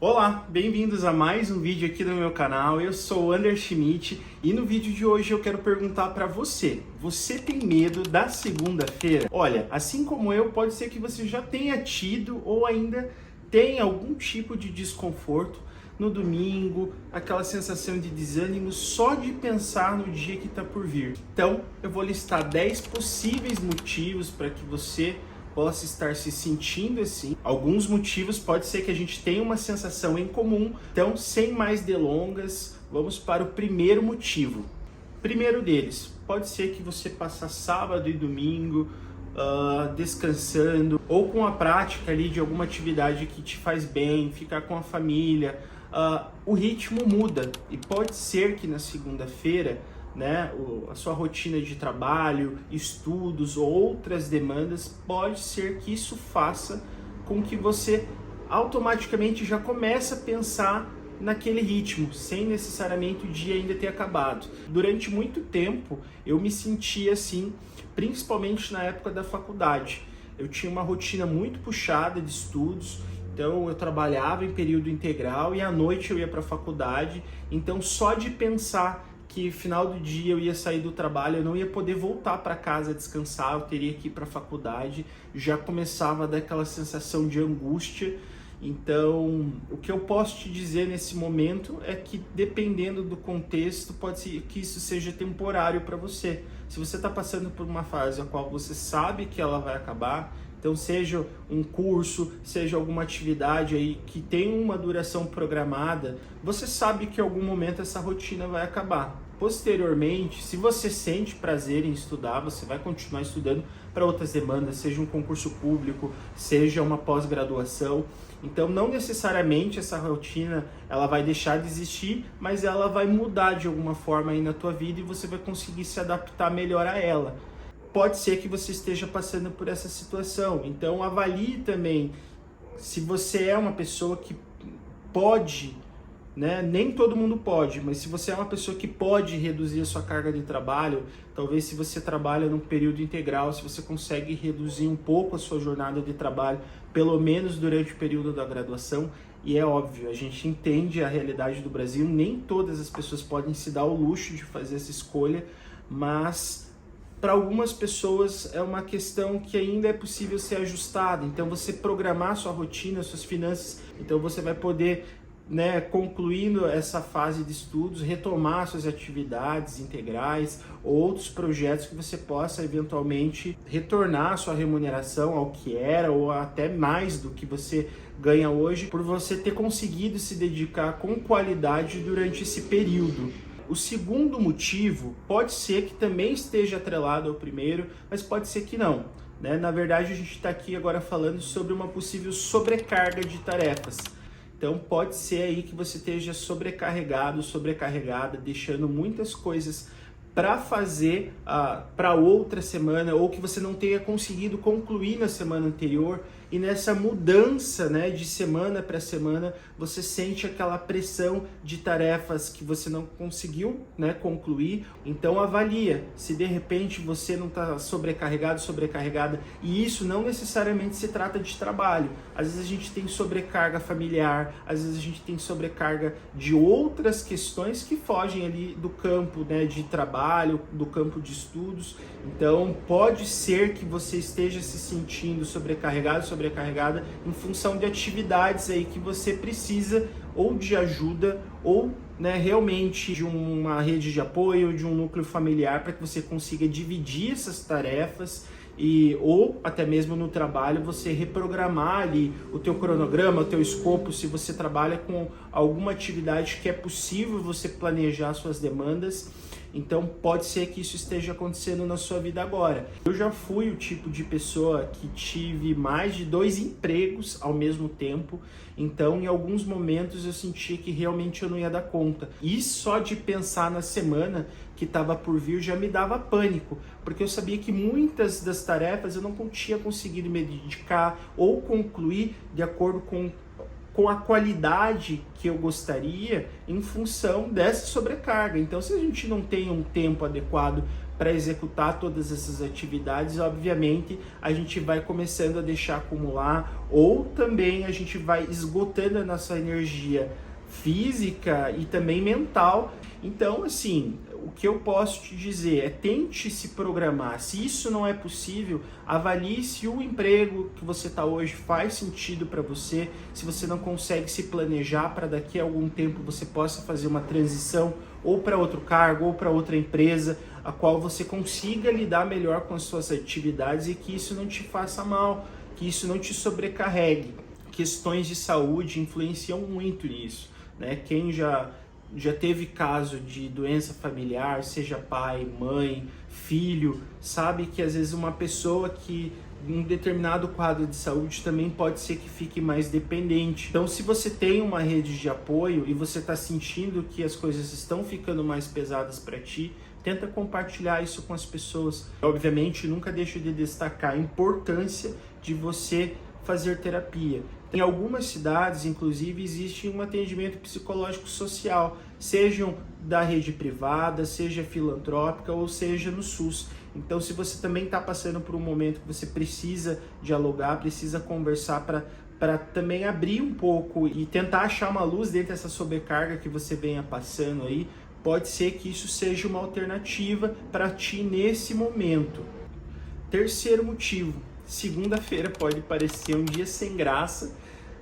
Olá, bem-vindos a mais um vídeo aqui no meu canal. Eu sou o Ander Schmidt e no vídeo de hoje eu quero perguntar para você: você tem medo da segunda-feira? Olha, assim como eu, pode ser que você já tenha tido ou ainda tenha algum tipo de desconforto no domingo, aquela sensação de desânimo só de pensar no dia que está por vir. Então, eu vou listar 10 possíveis motivos para que você possa estar se sentindo assim. Alguns motivos pode ser que a gente tenha uma sensação em comum. Então, sem mais delongas, vamos para o primeiro motivo. Primeiro deles, pode ser que você passe sábado e domingo descansando ou com a prática ali de alguma atividade que te faz bem, ficar com a família. O ritmo muda e pode ser que na segunda-feira, né, a sua rotina de trabalho, estudos ou outras demandas, pode ser que isso faça com que você automaticamente já comece a pensar naquele ritmo, sem necessariamente o dia ainda ter acabado. Durante muito tempo eu me sentia assim, principalmente na época da faculdade. Eu tinha uma rotina muito puxada de estudos. Então eu trabalhava em período integral e à noite eu ia para a faculdade. Então só de pensar que final do dia eu ia sair do trabalho, eu não ia poder voltar para casa descansar, eu teria que ir para a faculdade, já começava a dar aquela sensação de angústia. Então, o que eu posso te dizer nesse momento é que, dependendo do contexto, pode ser que isso seja temporário para você. Se você está passando por uma fase a qual você sabe que ela vai acabar, então seja um curso, seja alguma atividade aí que tem uma duração programada, você sabe que em algum momento essa rotina vai acabar. Posteriormente, se você sente prazer em estudar, você vai continuar estudando para outras demandas, seja um concurso público, seja uma pós-graduação. Então, não necessariamente essa rotina ela vai deixar de existir, mas ela vai mudar de alguma forma aí na tua vida e você vai conseguir se adaptar melhor a ela. Pode ser que você esteja passando por essa situação, então avalie também se você é uma pessoa que pode, né? Nem todo mundo pode, mas se você é uma pessoa que pode reduzir a sua carga de trabalho, talvez se você trabalha num período integral, se você consegue reduzir um pouco a sua jornada de trabalho, pelo menos durante o período da graduação. E é óbvio, a gente entende a realidade do Brasil, nem todas as pessoas podem se dar o luxo de fazer essa escolha, mas para algumas pessoas é uma questão que ainda é possível ser ajustada. Então você programar sua rotina, suas finanças, então você vai poder, né, concluindo essa fase de estudos, retomar suas atividades integrais ou outros projetos que você possa eventualmente retornar a sua remuneração ao que era ou até mais do que você ganha hoje, por você ter conseguido se dedicar com qualidade durante esse período. O segundo motivo pode ser que também esteja atrelado ao primeiro, mas pode ser que não, né? Na verdade, a gente está aqui agora falando sobre uma possível sobrecarga de tarefas. Então pode ser aí que você esteja sobrecarregado, sobrecarregada, deixando muitas coisas para fazer para outra semana, ou que você não tenha conseguido concluir na semana anterior, e nessa mudança, né, de semana para semana, você sente aquela pressão de tarefas que você não conseguiu, né, concluir. Então avalia se de repente você não está sobrecarregado, sobrecarregada, e isso não necessariamente se trata de trabalho. Às vezes a gente tem sobrecarga familiar, às vezes a gente tem sobrecarga de outras questões que fogem ali do campo, né, de trabalho, do campo de estudos. Então pode ser que você esteja se sentindo sobrecarregado, sobrecarregada em função de atividades aí que você precisa ou de ajuda ou, né, realmente de uma rede de apoio, de um núcleo familiar, para que você consiga dividir essas tarefas ou até mesmo no trabalho você reprogramar ali o teu cronograma, o teu escopo, se você trabalha com alguma atividade que é possível você planejar suas demandas. Então pode ser que isso esteja acontecendo na sua vida agora. Eu já fui o tipo de pessoa que tive mais de 2 empregos ao mesmo tempo, então em alguns momentos eu sentia que realmente eu não ia dar conta. E só de pensar na semana que estava por vir já me dava pânico, porque eu sabia que muitas das tarefas eu não tinha conseguido me dedicar ou concluir de acordo com a qualidade que eu gostaria em função dessa sobrecarga. Então, se a gente não tem um tempo adequado para executar todas essas atividades, obviamente a gente vai começando a deixar acumular, ou também a gente vai esgotando a nossa energia física e também mental. Então, assim, o que eu posso te dizer é tente se programar. Se isso não é possível, avalie se o emprego que você está hoje faz sentido para você, se você não consegue se planejar para daqui a algum tempo você possa fazer uma transição ou para outro cargo ou para outra empresa, a qual você consiga lidar melhor com as suas atividades e que isso não te faça mal, que isso não te sobrecarregue. Questões de saúde influenciam muito nisso, né? Quem já teve caso de doença familiar, seja pai, mãe, filho, sabe que às vezes uma pessoa que em um determinado quadro de saúde também pode ser que fique mais dependente. Então, se você tem uma rede de apoio e você está sentindo que as coisas estão ficando mais pesadas para ti, tenta compartilhar isso com as pessoas. Obviamente, nunca deixe de destacar a importância de você fazer terapia. Em algumas cidades, inclusive, existe um atendimento psicológico social, sejam da rede privada, seja filantrópica ou seja no SUS. Então, se você também está passando por um momento que você precisa dialogar, precisa conversar para também abrir um pouco e tentar achar uma luz dentro dessa sobrecarga que você venha passando aí, pode ser que isso seja uma alternativa para ti nesse momento. Terceiro motivo. Segunda-feira pode parecer um dia sem graça,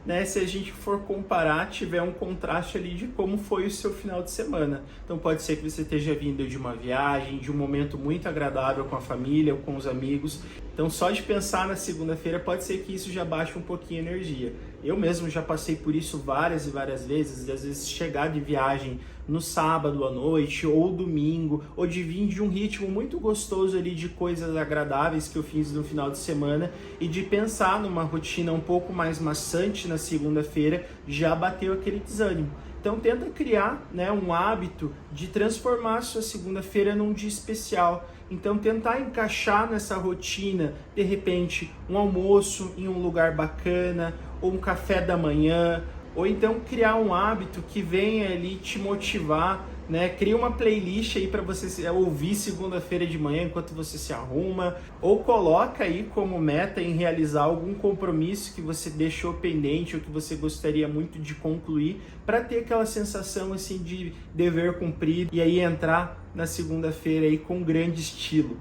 né? Se a gente for comparar, tiver um contraste ali de como foi o seu final de semana. Então pode ser que você esteja vindo de uma viagem, de um momento muito agradável com a família ou com os amigos. Então só de pensar na segunda-feira pode ser que isso já baixe um pouquinho a energia. Eu mesmo já passei por isso várias e várias vezes, de às vezes chegar de viagem no sábado à noite ou domingo, ou de vir de um ritmo muito gostoso ali de coisas agradáveis que eu fiz no final de semana e de pensar numa rotina um pouco mais maçante na segunda-feira, já bateu aquele desânimo. Então tenta criar, né, um hábito de transformar a sua segunda-feira num dia especial. Então tentar encaixar nessa rotina, de repente, um almoço em um lugar bacana, ou um café da manhã, ou então criar um hábito que venha ali te motivar, né? Cria uma playlist aí para você ouvir segunda-feira de manhã enquanto você se arruma, ou coloca aí como meta em realizar algum compromisso que você deixou pendente ou que você gostaria muito de concluir, para ter aquela sensação assim de dever cumprido e aí entrar na segunda-feira aí com grande estilo.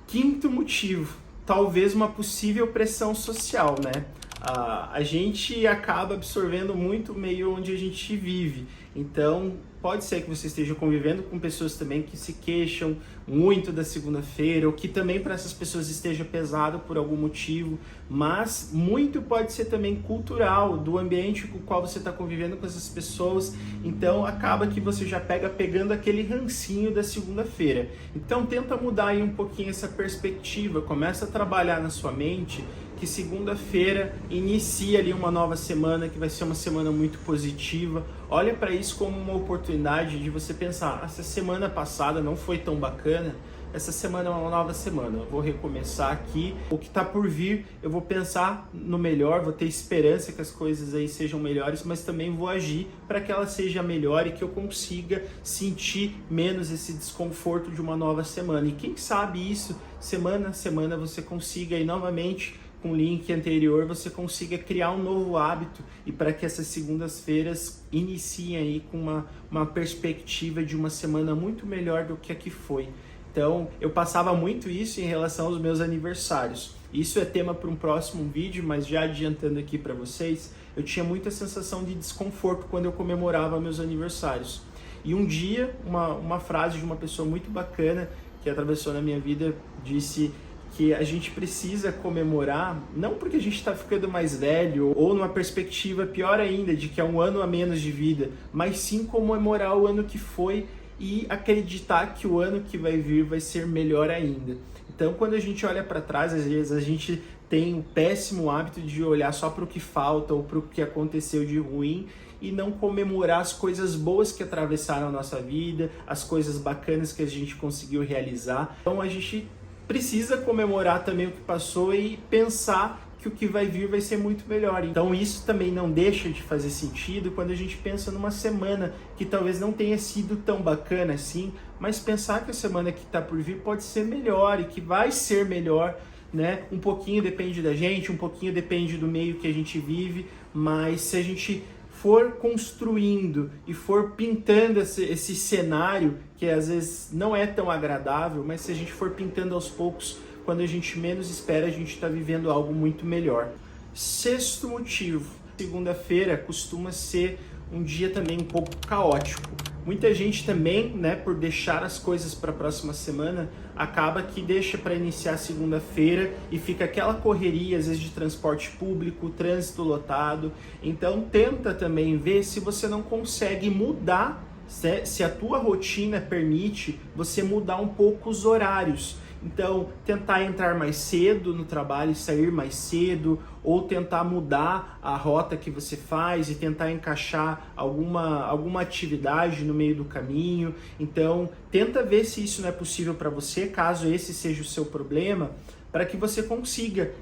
Quinto motivo, talvez uma possível pressão social, né? A gente acaba absorvendo muito o meio onde a gente vive. Então, pode ser que você esteja convivendo com pessoas também que se queixam muito da segunda-feira, ou que também para essas pessoas esteja pesado por algum motivo, mas muito pode ser também cultural, do ambiente com o qual você está convivendo com essas pessoas. Então, acaba que você já pegando aquele rancinho da segunda-feira. Então, tenta mudar aí um pouquinho essa perspectiva, começa a trabalhar na sua mente que segunda-feira inicia ali uma nova semana, que vai ser uma semana muito positiva. Olha para isso como uma oportunidade de você pensar, essa semana passada não foi tão bacana, essa semana é uma nova semana, eu vou recomeçar aqui, o que está por vir, eu vou pensar no melhor, vou ter esperança que as coisas aí sejam melhores, mas também vou agir para que ela seja melhor e que eu consiga sentir menos esse desconforto de uma nova semana. E quem sabe isso, semana a semana, você consiga aí novamente, com o link anterior, você consiga criar um novo hábito e para que essas segundas-feiras iniciem aí com uma perspectiva de uma semana muito melhor do que a que foi. Então, eu passava muito isso em relação aos meus aniversários. Isso é tema para um próximo vídeo, mas já adiantando aqui para vocês, eu tinha muita sensação de desconforto quando eu comemorava meus aniversários. E um dia, uma frase de uma pessoa muito bacana que atravessou na minha vida disse que a gente precisa comemorar, não porque a gente está ficando mais velho ou numa perspectiva pior ainda, de que é um ano a menos de vida, mas sim comemorar o ano que foi e acreditar que o ano que vai vir vai ser melhor ainda. Então, quando a gente olha para trás, às vezes a gente tem o péssimo hábito de olhar só para o que falta ou para o que aconteceu de ruim e não comemorar as coisas boas que atravessaram a nossa vida, as coisas bacanas que a gente conseguiu realizar. Então, a gente precisa comemorar também o que passou e pensar que o que vai vir vai ser muito melhor. Então isso também não deixa de fazer sentido quando a gente pensa numa semana que talvez não tenha sido tão bacana assim, mas pensar que a semana que está por vir pode ser melhor e que vai ser melhor, né? Um pouquinho depende da gente, um pouquinho depende do meio que a gente vive, mas se a gente for construindo e for pintando esse cenário, que às vezes não é tão agradável, mas se a gente for pintando aos poucos, quando a gente menos espera, a gente está vivendo algo muito melhor. Sexto motivo, segunda-feira costuma ser um dia também um pouco caótico. Muita gente também, né, por deixar as coisas para a próxima semana, acaba que deixa para iniciar segunda-feira e fica aquela correria, às vezes de transporte público, trânsito lotado. Então tenta também ver se você não consegue mudar, se a tua rotina permite você mudar um pouco os horários. Então, tentar entrar mais cedo no trabalho e sair mais cedo, ou tentar mudar a rota que você faz e tentar encaixar alguma atividade no meio do caminho. Então, tenta ver se isso não é possível para você, caso esse seja o seu problema, para que você consiga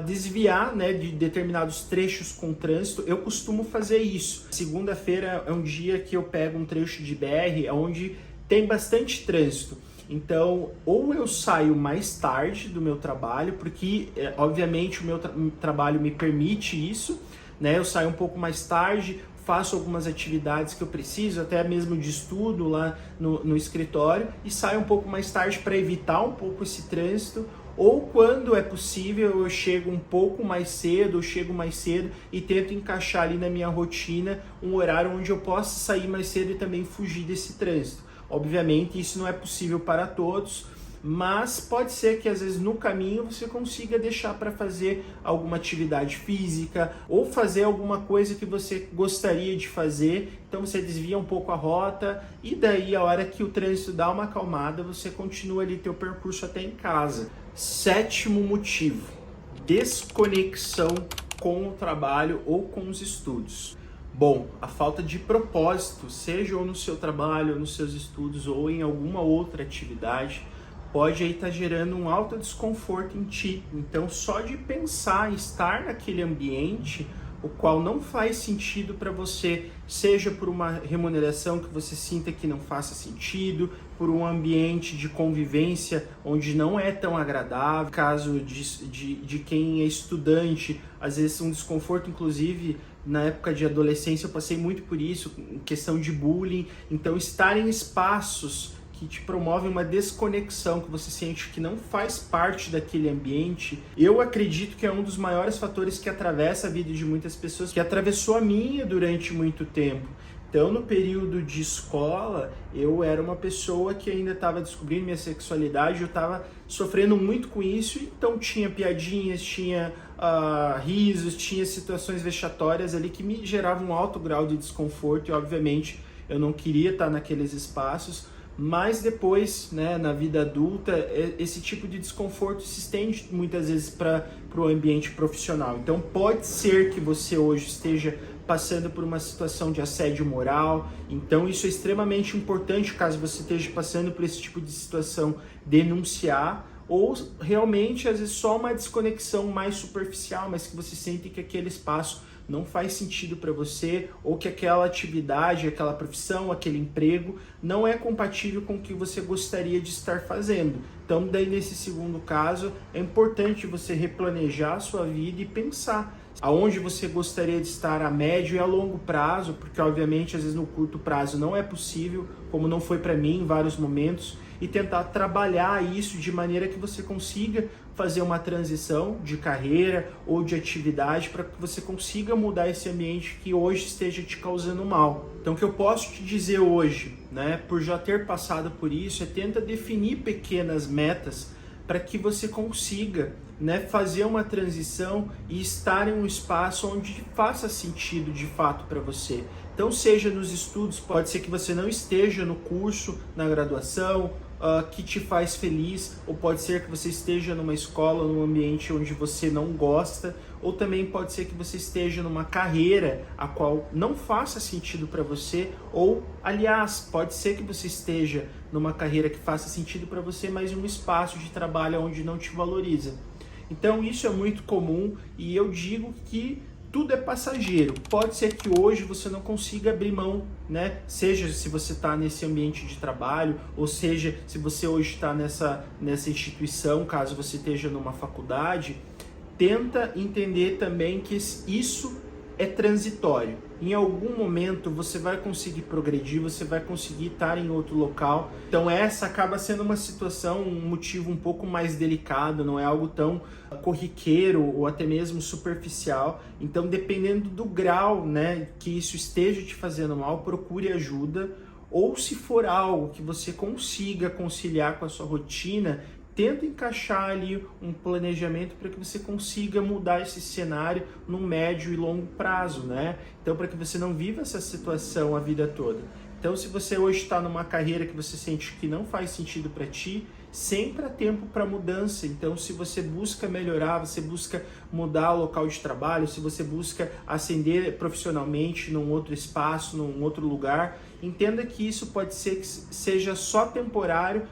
desviar, né, de determinados trechos com trânsito. Eu costumo fazer isso. Segunda-feira é um dia que eu pego um trecho de BR onde tem bastante trânsito. Então, ou eu saio mais tarde do meu trabalho, porque obviamente o meu trabalho me permite isso, né? Eu saio um pouco mais tarde, faço algumas atividades que eu preciso, até mesmo de estudo lá no escritório, e saio um pouco mais tarde para evitar um pouco esse trânsito. Ou quando é possível, eu chego um pouco mais cedo, eu chego mais cedo e tento encaixar ali na minha rotina um horário onde eu possa sair mais cedo e também fugir desse trânsito. Obviamente isso não é possível para todos, mas pode ser que às vezes no caminho você consiga deixar para fazer alguma atividade física ou fazer alguma coisa que você gostaria de fazer. Então você desvia um pouco a rota e daí a hora que o trânsito dá uma acalmada, você continua ali teu percurso até em casa. Sétimo motivo, desconexão com o trabalho ou com os estudos. Bom, a falta de propósito, seja ou no seu trabalho, ou nos seus estudos, ou em alguma outra atividade, pode aí estar gerando um alto desconforto em ti. Então, só de pensar em estar naquele ambiente, o qual não faz sentido para você, seja por uma remuneração que você sinta que não faça sentido, por um ambiente de convivência onde não é tão agradável, caso de quem é estudante, às vezes um desconforto, inclusive na época de adolescência eu passei muito por isso, em questão de bullying. Então estar em espaços que te promovem uma desconexão, que você sente que não faz parte daquele ambiente, eu acredito que é um dos maiores fatores que atravessa a vida de muitas pessoas, que atravessou a minha durante muito tempo. Então, no período de escola, eu era uma pessoa que ainda estava descobrindo minha sexualidade, eu estava sofrendo muito com isso, então tinha piadinhas, tinha risos, tinha situações vexatórias ali que me geravam um alto grau de desconforto e, obviamente, eu não queria estar naqueles espaços. Mas depois, né, na vida adulta, esse tipo de desconforto se estende muitas vezes para o ambiente profissional. Então pode ser que você hoje esteja passando por uma situação de assédio moral, então isso é extremamente importante, caso você esteja passando por esse tipo de situação, denunciar, ou realmente às vezes só uma desconexão mais superficial, mas que você sente que aquele espaço não faz sentido para você, ou que aquela atividade, aquela profissão, aquele emprego não é compatível com o que você gostaria de estar fazendo. Então, daí nesse segundo caso, é importante você replanejar a sua vida e pensar aonde você gostaria de estar a médio e a longo prazo, porque obviamente às vezes no curto prazo não é possível, como não foi para mim em vários momentos, e tentar trabalhar isso de maneira que você consiga fazer uma transição de carreira ou de atividade para que você consiga mudar esse ambiente que hoje esteja te causando mal. Então o que eu posso te dizer hoje, né, por já ter passado por isso, é tenta definir pequenas metas para que você consiga, né, fazer uma transição e estar em um espaço onde faça sentido de fato para você. Então seja nos estudos, pode ser que você não esteja no curso, na graduação, que te faz feliz, ou pode ser que você esteja numa escola, num ambiente onde você não gosta, ou também pode ser que você esteja numa carreira a qual não faça sentido para você, ou, aliás, pode ser que você esteja numa carreira que faça sentido para você, mas em um espaço de trabalho onde não te valoriza. Então isso é muito comum e eu digo que tudo é passageiro. Pode ser que hoje você não consiga abrir mão, né? Seja se você está nesse ambiente de trabalho, ou seja, se você hoje está nessa instituição, caso você esteja numa faculdade, tenta entender também que isso é transitório. Em algum momento você vai conseguir progredir, você vai conseguir estar em outro local. Então essa acaba sendo uma situação, um motivo um pouco mais delicado, não é algo tão corriqueiro ou até mesmo superficial. Então, dependendo do grau, né, que isso esteja te fazendo mal, procure ajuda. Ou se for algo que você consiga conciliar com a sua rotina, tenta encaixar ali um planejamento para que você consiga mudar esse cenário num médio e longo prazo, né? Então, para que você não viva essa situação a vida toda. Então, se você hoje está numa carreira que você sente que não faz sentido para ti, sempre há tempo para mudança. Então, se você busca melhorar, você busca mudar o local de trabalho, se você busca ascender profissionalmente num outro espaço, num outro lugar, entenda que isso pode ser que seja só temporário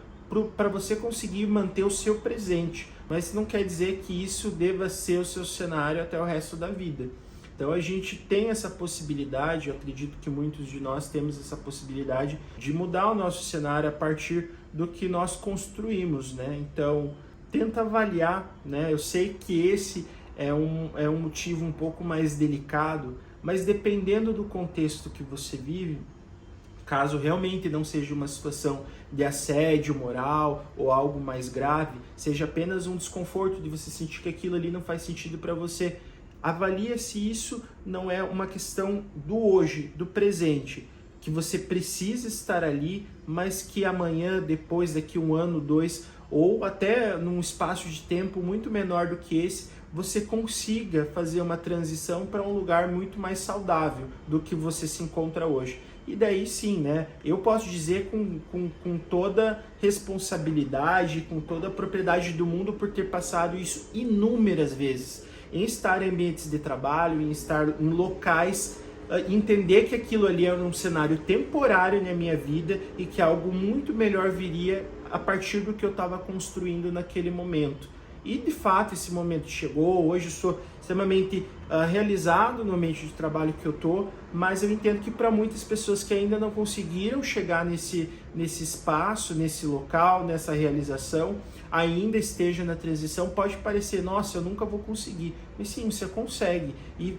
para você conseguir manter o seu presente, mas não quer dizer que isso deva ser o seu cenário até o resto da vida. Então a gente tem essa possibilidade, eu acredito que muitos de nós temos essa possibilidade de mudar o nosso cenário a partir do que nós construímos, né? Então tenta avaliar, né? Eu sei que esse é um motivo um pouco mais delicado, mas dependendo do contexto que você vive, caso realmente não seja uma situação de assédio moral ou algo mais grave, seja apenas um desconforto de você sentir que aquilo ali não faz sentido para você, avalie se isso não é uma questão do hoje, do presente, que você precisa estar ali, mas que amanhã, depois, daqui 1 ano, 2, ou até num espaço de tempo muito menor do que esse, você consiga fazer uma transição para um lugar muito mais saudável do que você se encontra hoje. E daí sim, né? Eu posso dizer com toda responsabilidade, com toda a propriedade do mundo por ter passado isso inúmeras vezes. Em estar em ambientes de trabalho, em estar em locais, entender que aquilo ali era um cenário temporário na minha vida e que algo muito melhor viria a partir do que eu estava construindo naquele momento. E de fato esse momento chegou, hoje eu sou extremamente realizado no ambiente de trabalho que eu estou, mas eu entendo que para muitas pessoas que ainda não conseguiram chegar nesse espaço, nesse local, nessa realização, ainda esteja na transição, pode parecer, nossa, eu nunca vou conseguir. Mas sim, você consegue. E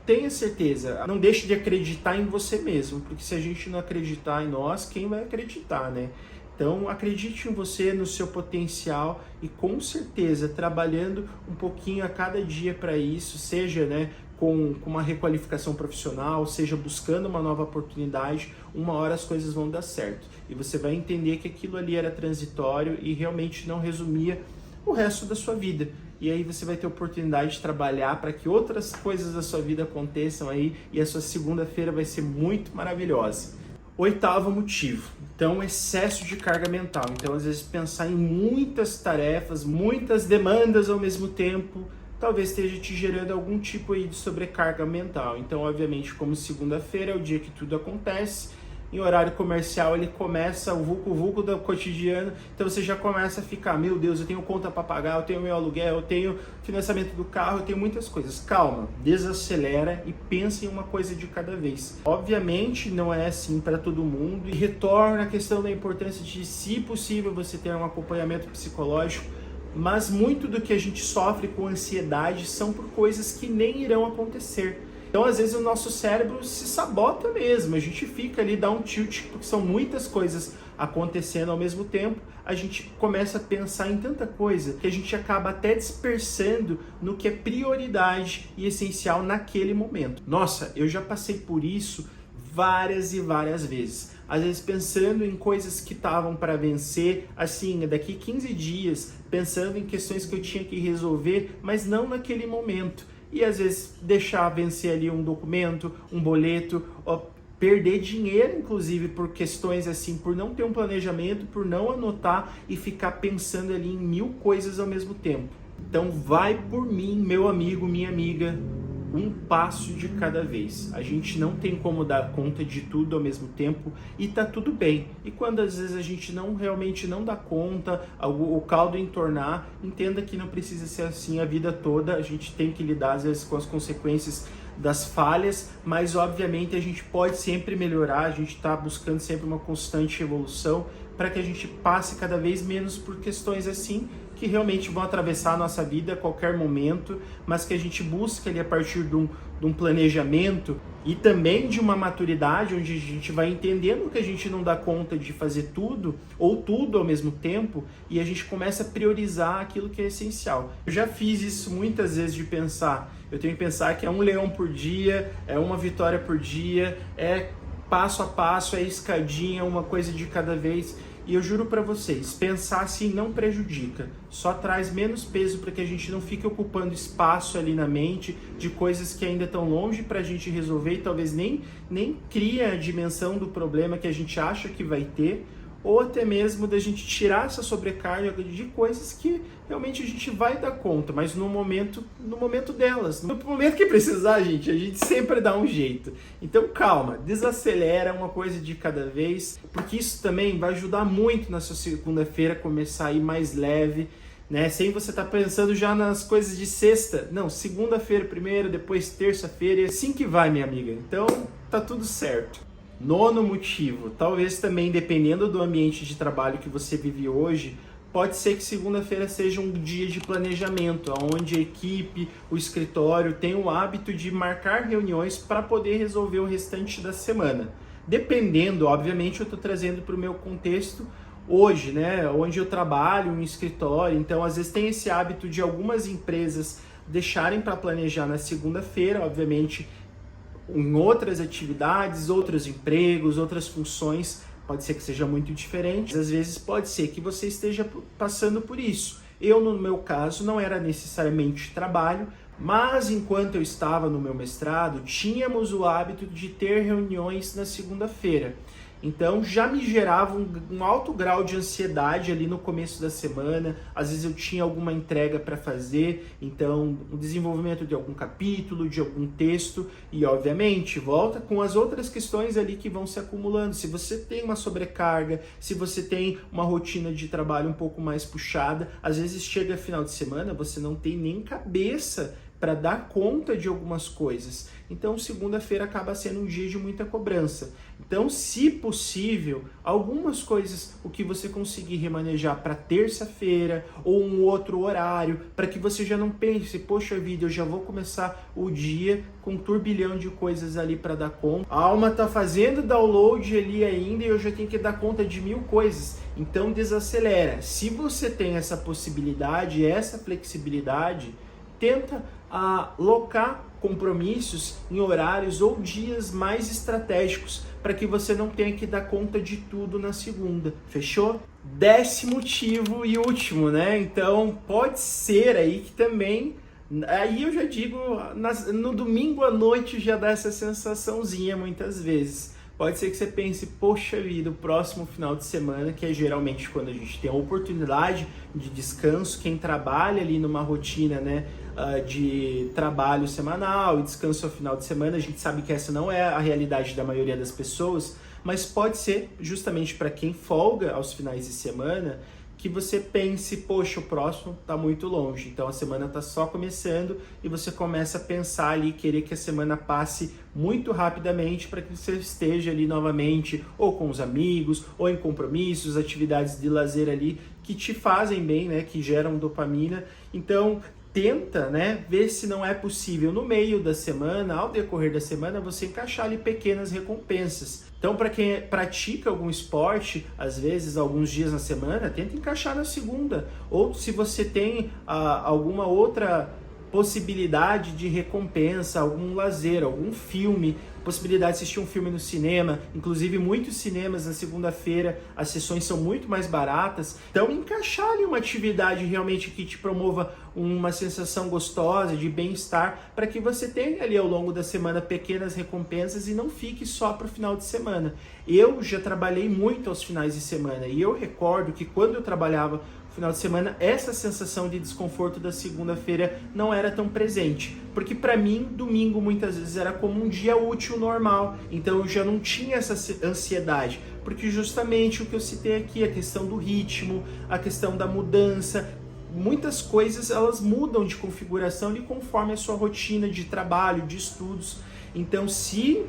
tenha certeza, não deixe de acreditar em você mesmo, porque se a gente não acreditar em nós, quem vai acreditar, né? Então, acredite em você, no seu potencial e com certeza trabalhando um pouquinho a cada dia para isso, seja, né, com uma requalificação profissional, seja buscando uma nova oportunidade, uma hora as coisas vão dar certo. E você vai entender que aquilo ali era transitório e realmente não resumia o resto da sua vida. E aí você vai ter oportunidade de trabalhar para que outras coisas da sua vida aconteçam aí e a sua segunda-feira vai ser muito maravilhosa. 8º motivo, então excesso de carga mental. Então às vezes pensar em muitas tarefas, muitas demandas ao mesmo tempo, talvez esteja te gerando algum tipo aí de sobrecarga mental. Então obviamente como segunda-feira é o dia que tudo acontece, em horário comercial ele começa o vulco do cotidiano, então você já começa a ficar, meu Deus, eu tenho conta para pagar, eu tenho meu aluguel, eu tenho financiamento do carro, eu tenho muitas coisas. Calma, desacelera e pensa em uma coisa de cada vez. Obviamente não é assim para todo mundo e retorna a questão da importância de, se possível, você ter um acompanhamento psicológico, mas muito do que a gente sofre com ansiedade são por coisas que nem irão acontecer. Então, às vezes, o nosso cérebro se sabota mesmo, a gente fica ali, dá um tilt, porque são muitas coisas acontecendo ao mesmo tempo, a gente começa a pensar em tanta coisa que a gente acaba até dispersando no que é prioridade e essencial naquele momento. Nossa, eu já passei por isso várias e várias vezes. Às vezes pensando em coisas que estavam para vencer, assim, daqui 15 dias, pensando em questões que eu tinha que resolver, mas não naquele momento. E às vezes deixar vencer ali um documento, um boleto, perder dinheiro, inclusive, por questões assim, por não ter um planejamento, por não anotar e ficar pensando ali em 1000 coisas ao mesmo tempo. Então vai por mim, meu amigo, minha amiga, um passo de cada vez. A gente não tem como dar conta de tudo ao mesmo tempo e tá tudo bem. E quando às vezes a gente realmente não dá conta, o caldo entornar, entenda que não precisa ser assim a vida toda. A gente tem que lidar às vezes com as consequências das falhas, mas obviamente a gente pode sempre melhorar, a gente está buscando sempre uma constante evolução para que a gente passe cada vez menos por questões assim, que realmente vão atravessar a nossa vida a qualquer momento, mas que a gente busca ali a partir de um planejamento e também de uma maturidade, onde a gente vai entendendo que a gente não dá conta de fazer tudo, ou tudo ao mesmo tempo, e a gente começa a priorizar aquilo que é essencial. Eu já fiz isso muitas vezes de pensar, eu tenho que pensar que é um leão por dia, é uma vitória por dia, é passo a passo, é escadinha, uma coisa de cada vez. E eu juro para vocês, pensar assim não prejudica, só traz menos peso para que a gente não fique ocupando espaço ali na mente de coisas que ainda estão longe para a gente resolver e talvez nem cria a dimensão do problema que a gente acha que vai ter, ou até mesmo da gente tirar essa sobrecarga de coisas que realmente a gente vai dar conta, mas no momento delas. No momento que precisar, a gente sempre dá um jeito. Então calma, desacelera uma coisa de cada vez, porque isso também vai ajudar muito na sua segunda-feira começar a ir mais leve, né? Sem você estar pensando já nas coisas de sexta. Não, segunda-feira primeiro, depois terça-feira, e assim que vai, minha amiga. Então tá tudo certo. Nono motivo, talvez também dependendo do ambiente de trabalho que você vive hoje, pode ser que segunda-feira seja um dia de planejamento, onde a equipe, o escritório tem o hábito de marcar reuniões para poder resolver o restante da semana. Dependendo, obviamente eu estou trazendo para o meu contexto hoje, né, onde eu trabalho, um escritório, então às vezes tem esse hábito de algumas empresas deixarem para planejar na segunda-feira, obviamente em outras atividades, outros empregos, outras funções, pode ser que seja muito diferente. Às vezes pode ser que você esteja passando por isso. Eu, no meu caso, não era necessariamente trabalho, mas enquanto eu estava no meu mestrado, tínhamos o hábito de ter reuniões na segunda-feira. Então já me gerava um alto grau de ansiedade ali no começo da semana. Às vezes eu tinha alguma entrega para fazer, então o desenvolvimento de algum capítulo, de algum texto, e obviamente volta com as outras questões ali que vão se acumulando. Se você tem uma sobrecarga, se você tem uma rotina de trabalho um pouco mais puxada, às vezes chega final de semana, você não tem nem cabeça para dar conta de algumas coisas. Então, segunda-feira acaba sendo um dia de muita cobrança. Então, se possível, algumas coisas, o que você conseguir remanejar para terça-feira ou um outro horário, para que você já não pense, poxa vida, eu já vou começar o dia com um turbilhão de coisas ali para dar conta. A alma tá fazendo download ali ainda e eu já tenho que dar conta de 1000 coisas. Então, desacelera. Se você tem essa possibilidade, essa flexibilidade, tenta alocar compromissos em horários ou dias mais estratégicos para que você não tenha que dar conta de tudo na segunda. Fechou? 10º motivo e último, né? Então pode ser aí que também, aí eu já digo, no domingo à noite já dá essa sensaçãozinha muitas vezes. Pode ser que você pense, poxa vida, o próximo final de semana, que é geralmente quando a gente tem a oportunidade de descanso, quem trabalha ali numa rotina, né, de trabalho semanal e descanso ao final de semana, a gente sabe que essa não é a realidade da maioria das pessoas, mas pode ser justamente para quem folga aos finais de semana, que você pense, poxa, o próximo está muito longe, então a semana está só começando e você começa a pensar ali, querer que a semana passe muito rapidamente para que você esteja ali novamente, ou com os amigos, ou em compromissos, atividades de lazer ali que te fazem bem, né, que geram dopamina. Então tenta, né, ver se não é possível no meio da semana, ao decorrer da semana, você encaixar ali pequenas recompensas. Então, para quem pratica algum esporte, às vezes, alguns dias na semana, tenta encaixar na segunda. Ou se você tem alguma outra possibilidade de recompensa, algum lazer, algum filme, possibilidade de assistir um filme no cinema, inclusive muitos cinemas na segunda-feira, as sessões são muito mais baratas, então encaixar ali uma atividade realmente que te promova uma sensação gostosa, de bem-estar, para que você tenha ali ao longo da semana pequenas recompensas e não fique só para o final de semana. Eu já trabalhei muito aos finais de semana e eu recordo que quando eu trabalhava final de semana, essa sensação de desconforto da segunda-feira não era tão presente. Porque para mim, domingo muitas vezes era como um dia útil normal, então eu já não tinha essa ansiedade. Porque justamente o que eu citei aqui, a questão do ritmo, a questão da mudança, muitas coisas elas mudam de configuração conforme a sua rotina de trabalho, de estudos. Então se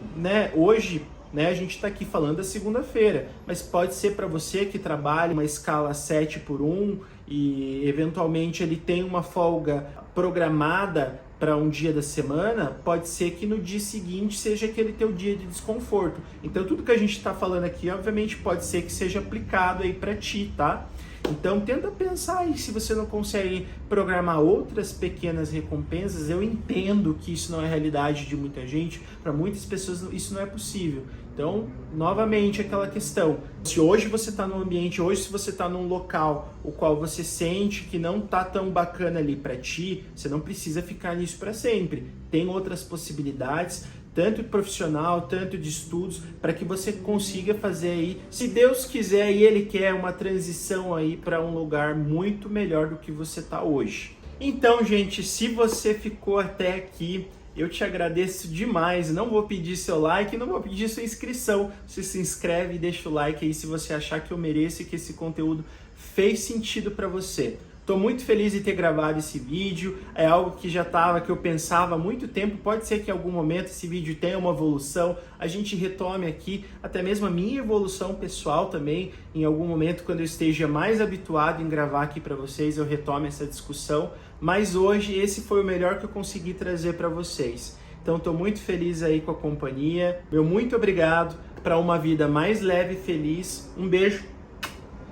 hoje a gente está aqui falando da segunda-feira, mas pode ser para você que trabalha uma escala 7x1 e eventualmente ele tem uma folga programada para um dia da semana, pode ser que no dia seguinte seja aquele teu dia de desconforto. Então tudo que a gente está falando aqui, obviamente, pode ser que seja aplicado aí para ti, tá? Então tenta pensar aí se você não consegue programar outras pequenas recompensas. Eu entendo que isso não é a realidade de muita gente, para muitas pessoas isso não é possível. Então, novamente, aquela questão, se hoje você está num ambiente, hoje se você está num local o qual você sente que não está tão bacana ali para ti, você não precisa ficar nisso para sempre. Tem outras possibilidades, tanto profissional, tanto de estudos, para que você consiga fazer aí, se Deus quiser e Ele quer, uma transição aí para um lugar muito melhor do que você está hoje. Então, gente, se você ficou até aqui, eu te agradeço demais. Não vou pedir seu like, não vou pedir sua inscrição. Você se inscreve e deixa o like aí se você achar que eu mereço e que esse conteúdo fez sentido para você. Estou muito feliz de ter gravado esse vídeo, é algo que que eu pensava há muito tempo. Pode ser que em algum momento esse vídeo tenha uma evolução, a gente retome aqui, até mesmo a minha evolução pessoal também, em algum momento quando eu esteja mais habituado em gravar aqui para vocês, eu retome essa discussão, mas hoje esse foi o melhor que eu consegui trazer para vocês. Então estou muito feliz aí com a companhia, meu muito obrigado, para uma vida mais leve e feliz, um beijo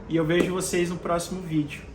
e eu vejo vocês no próximo vídeo.